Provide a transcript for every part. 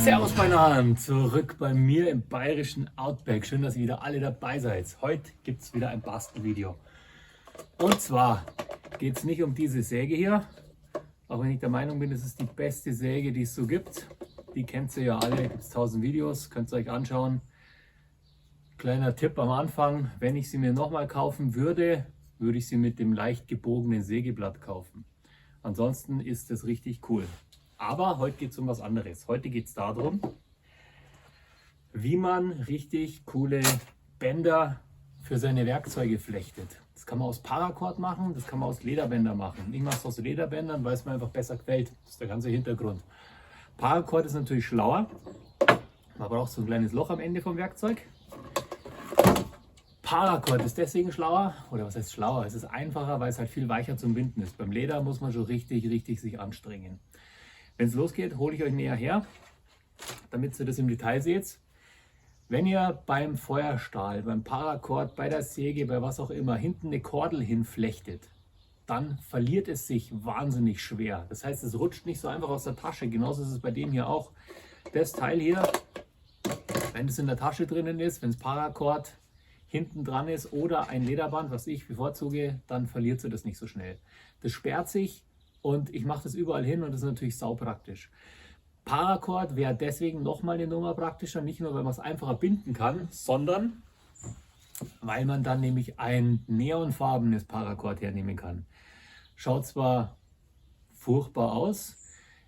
Servus beieinander, zurück bei mir im bayerischen Outback. Schön, dass ihr wieder alle dabei seid. Heute gibt es wieder ein Bastelvideo. Und zwar geht es nicht um diese Säge hier, auch wenn ich der Meinung bin, es ist die beste Säge, die es so gibt. Die kennt ihr ja alle, gibt es 1000 Videos, könnt ihr euch anschauen. Kleiner Tipp am Anfang, wenn ich sie mir nochmal kaufen würde, würde ich sie mit dem leicht gebogenen Sägeblatt kaufen. Ansonsten ist es richtig cool. Aber heute geht es um was anderes. Heute geht es darum, wie man richtig coole Bänder für seine Werkzeuge flechtet. Das kann man aus Paracord machen, das kann man aus Lederbänder machen. Ich mache es aus Lederbändern, weil es mir einfach besser gefällt. Das ist der ganze Hintergrund. Paracord ist natürlich schlauer. Man braucht so ein kleines Loch am Ende vom Werkzeug. Paracord ist deswegen schlauer, oder was heißt schlauer? Es ist einfacher, weil es halt viel weicher zum Binden ist. Beim Leder muss man schon richtig sich anstrengen. Wenn es losgeht, hole ich euch näher her, damit ihr das im Detail seht. Wenn ihr beim Feuerstahl, beim Paracord, bei der Säge, bei was auch immer, hinten eine Kordel hinflechtet, dann verliert es sich wahnsinnig schwer. Das heißt, es rutscht nicht so einfach aus der Tasche. Genauso ist es bei dem hier auch. Das Teil hier, wenn es in der Tasche drinnen ist, wenn es Paracord hinten dran ist oder ein Lederband, was ich bevorzuge, dann verliert sie das nicht so schnell. Das sperrt sich. Und ich mache das überall hin und das ist natürlich saupraktisch. Paracord wäre deswegen nochmal eine Nummer praktischer, nicht nur, weil man es einfacher binden kann, sondern weil man dann nämlich ein neonfarbenes Paracord hernehmen kann. Schaut zwar furchtbar aus,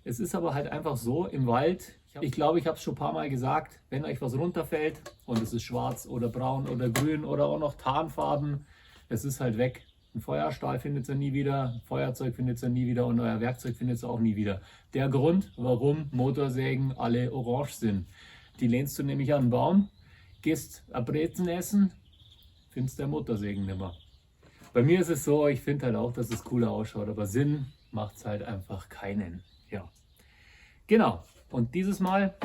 es ist aber halt einfach so im Wald. Ich glaube, ich habe es schon ein paar Mal gesagt, wenn euch was runterfällt und es ist schwarz oder braun oder grün oder auch noch Tarnfarben, es ist halt weg. Ein Feuerstahl findet ihr nie wieder, ein Feuerzeug findet ihr nie wieder und euer Werkzeug findet ihr auch nie wieder. Der Grund, warum Motorsägen alle orange sind. Die lehnst du nämlich an den Baum, gehst ein Brezen essen, findest der Motorsägen nimmer. Bei mir ist es so, ich finde halt auch, dass es cooler ausschaut, aber Sinn macht es halt einfach keinen. Ja, genau. Und dieses Mal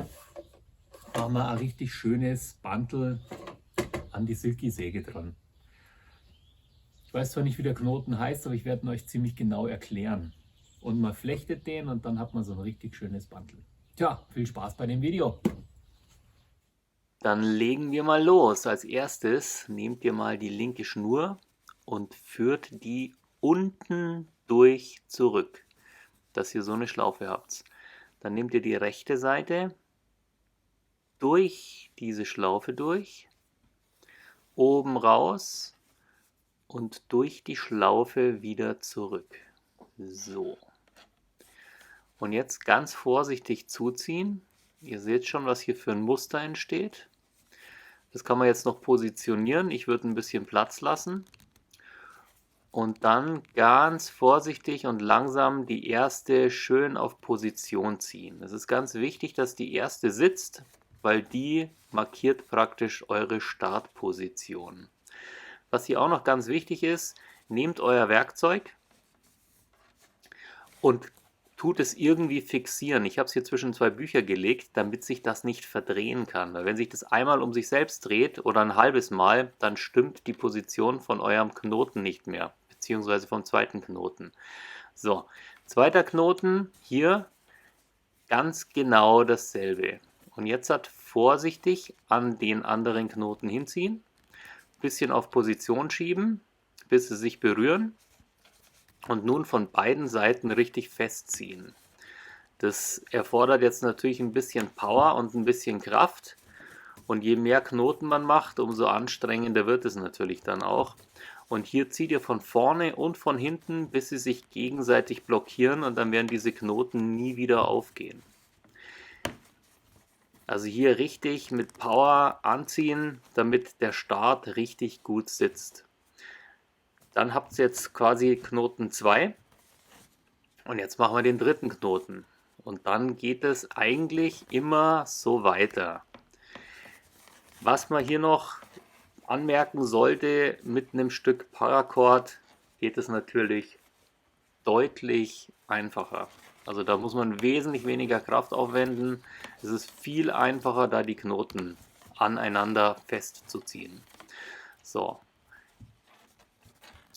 machen wir ein richtig schönes Bandel an die Silky-Säge dran. Ich weiß zwar nicht, wie der Knoten heißt, aber ich werde ihn euch ziemlich genau erklären. Und man flechtet den und dann hat man so ein richtig schönes Bandel. Tja, viel Spaß bei dem Video. Dann legen wir mal los. Als erstes nehmt ihr mal die linke Schnur und führt die unten durch zurück, dass ihr so eine Schlaufe habt. Dann nehmt ihr die rechte Seite durch diese Schlaufe durch, oben raus und durch die Schlaufe wieder zurück. So. Und jetzt ganz vorsichtig zuziehen. Ihr seht schon, was hier für ein Muster entsteht. Das kann man jetzt noch positionieren. Ich würde ein bisschen Platz lassen. Und dann ganz vorsichtig und langsam die erste schön auf Position ziehen. Es ist ganz wichtig, dass die erste sitzt, weil die markiert praktisch eure Startposition. Was hier auch noch ganz wichtig ist, nehmt euer Werkzeug und tut es irgendwie fixieren. Ich habe es hier zwischen zwei Bücher gelegt, damit sich das nicht verdrehen kann. Weil wenn sich das einmal um sich selbst dreht oder ein halbes Mal, dann stimmt die Position von eurem Knoten nicht mehr, beziehungsweise vom zweiten Knoten. So, zweiter Knoten hier ganz genau dasselbe. Und jetzt vorsichtig an den anderen Knoten hinziehen. Bisschen auf Position schieben, bis sie sich berühren und nun von beiden Seiten richtig festziehen. Das erfordert jetzt natürlich ein bisschen Power und ein bisschen Kraft und je mehr Knoten man macht, umso anstrengender wird es natürlich dann auch. Und hier zieht ihr von vorne und von hinten, bis sie sich gegenseitig blockieren und dann werden diese Knoten nie wieder aufgehen. Also hier richtig mit Power anziehen, damit der Start richtig gut sitzt. Dann habt ihr jetzt quasi Knoten 2 und jetzt machen wir den dritten Knoten. Und dann geht es eigentlich immer so weiter. Was man hier noch anmerken sollte, mit einem Stück Paracord geht es natürlich deutlich einfacher. Also da muss man wesentlich weniger Kraft aufwenden. Es ist viel einfacher, da die Knoten aneinander festzuziehen. So.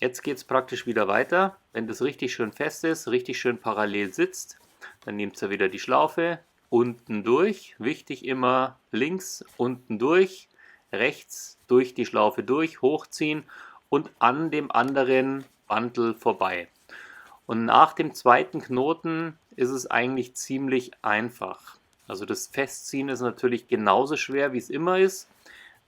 Jetzt geht es praktisch wieder weiter. Wenn das richtig schön fest ist, richtig schön parallel sitzt, dann nehmt ihr wieder die Schlaufe, unten durch. Wichtig immer links, unten durch, rechts durch die Schlaufe durch, hochziehen und an dem anderen Bandel vorbei. Und nach dem zweiten Knoten ist es eigentlich ziemlich einfach. Also das Festziehen ist natürlich genauso schwer, wie es immer ist,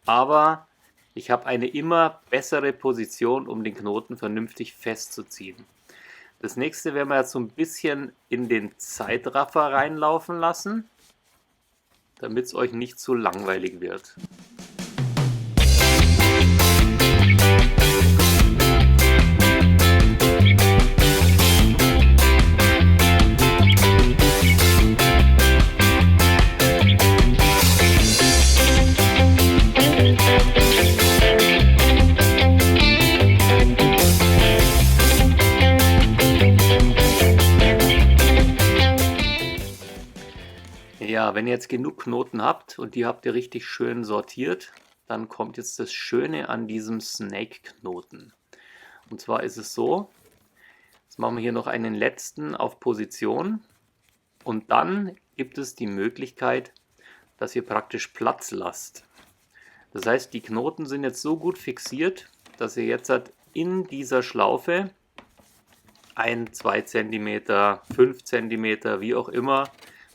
aber ich habe eine immer bessere Position, um den Knoten vernünftig festzuziehen. Das nächste werden wir jetzt so ein bisschen in den Zeitraffer reinlaufen lassen, damit es euch nicht zu langweilig wird. Ja, wenn ihr jetzt genug Knoten habt und die habt ihr richtig schön sortiert, dann kommt jetzt das Schöne an diesem Snake-Knoten. Und zwar ist es so, jetzt machen wir hier noch einen letzten auf Position und dann gibt es die Möglichkeit, dass ihr praktisch Platz lasst. Das heißt, die Knoten sind jetzt so gut fixiert, dass ihr jetzt in dieser Schlaufe 1, 2 cm, 5 cm, wie auch immer,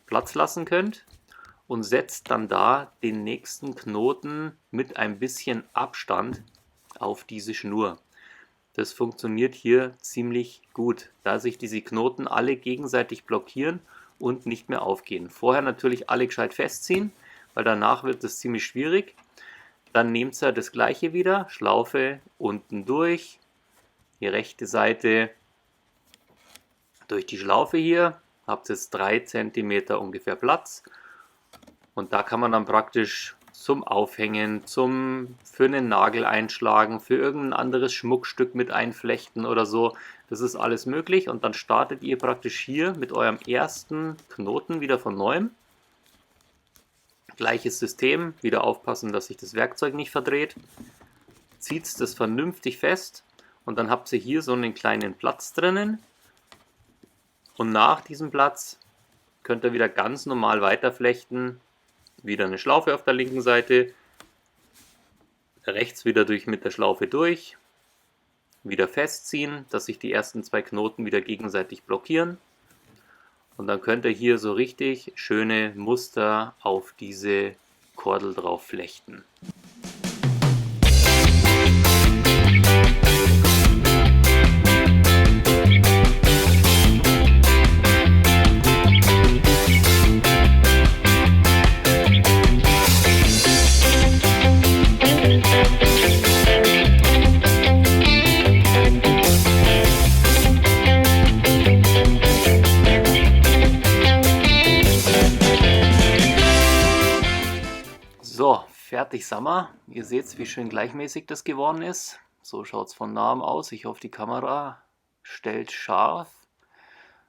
Platz lassen könnt und setzt dann da den nächsten Knoten mit ein bisschen Abstand auf diese Schnur. Das funktioniert hier ziemlich gut, da sich diese Knoten alle gegenseitig blockieren und nicht mehr aufgehen. Vorher natürlich alle gescheit festziehen, weil danach wird es ziemlich schwierig. Dann nehmt ihr das gleiche wieder, Schlaufe unten durch, die rechte Seite durch die Schlaufe hier. Habt jetzt 3 cm ungefähr Platz und da kann man dann praktisch zum Aufhängen, für einen Nagel einschlagen, für irgendein anderes Schmuckstück mit einflechten oder so. Das ist alles möglich und dann startet ihr praktisch hier mit eurem ersten Knoten wieder von neuem. Gleiches System, wieder aufpassen, dass sich das Werkzeug nicht verdreht. Zieht das vernünftig fest und dann habt ihr hier so einen kleinen Platz drinnen. Und nach diesem Platz könnt ihr wieder ganz normal weiterflechten. Wieder eine Schlaufe auf der linken Seite, rechts wieder mit der Schlaufe durch, wieder festziehen, dass sich die ersten 2 Knoten wieder gegenseitig blockieren. Und dann könnt ihr hier so richtig schöne Muster auf diese Kordel drauf flechten. So, fertig sind wir. Ihr seht, wie schön gleichmäßig das geworden ist. So schaut es von nahem aus. Ich hoffe, die Kamera stellt scharf.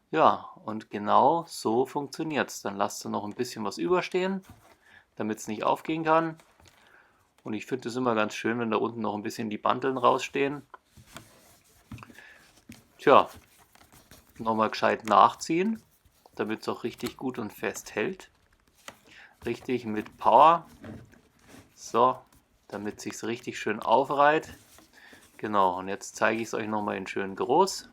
Ja, und genau so funktioniert es. Dann lasst ihr noch ein bisschen was überstehen, damit es nicht aufgehen kann. Und ich finde es immer ganz schön, wenn da unten noch ein bisschen die Banteln rausstehen. Tja, nochmal gescheit nachziehen, damit es auch richtig gut und fest hält. Richtig mit Power. So, damit es sich richtig schön aufreiht. Genau, und jetzt zeige ich es euch nochmal in schön groß,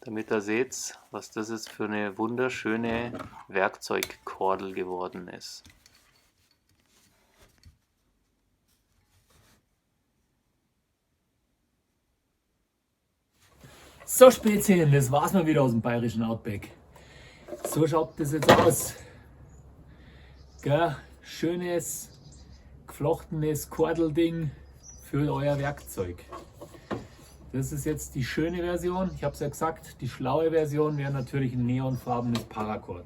damit ihr seht, was das jetzt für eine wunderschöne Werkzeugkordel geworden ist. So, Spätzchen, das war's mal wieder aus dem bayerischen Outback. So schaut das jetzt aus. Gell? Schönes, geflochtenes Kordelding für euer Werkzeug. Das ist jetzt die schöne Version. Ich habe es ja gesagt, die schlaue Version wäre natürlich ein neonfarbenes Paracord.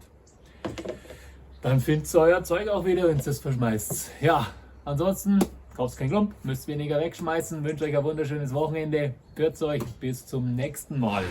Dann findet ihr euer Zeug auch wieder, wenn ihr das verschmeißt. Ja, ansonsten kauft kein Klump, müsst weniger wegschmeißen. Wünsche euch ein wunderschönes Wochenende. Grüß euch, bis zum nächsten Mal.